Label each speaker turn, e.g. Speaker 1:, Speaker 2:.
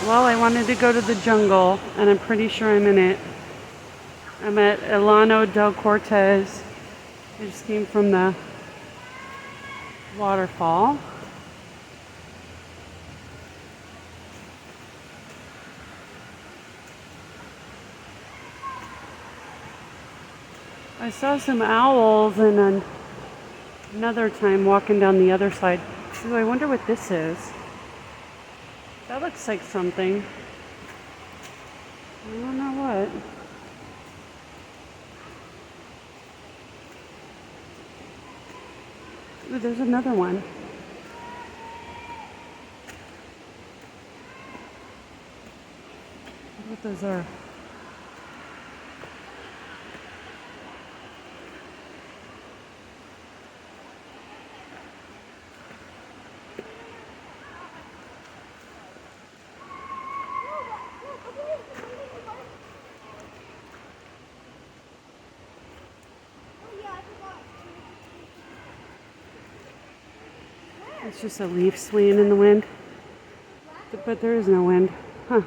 Speaker 1: Well, I wanted to go to the jungle, and I'm pretty sure I'm in it. I'm at llano del Cortez. I just came from the waterfall. I saw some owls and another time walking down the other side. Ooh, I wonder what this is. That looks like something. I don't know what. Ooh, there's another one. I wonder what those are. It's just a leaf swaying in the wind. But there is no wind. Huh.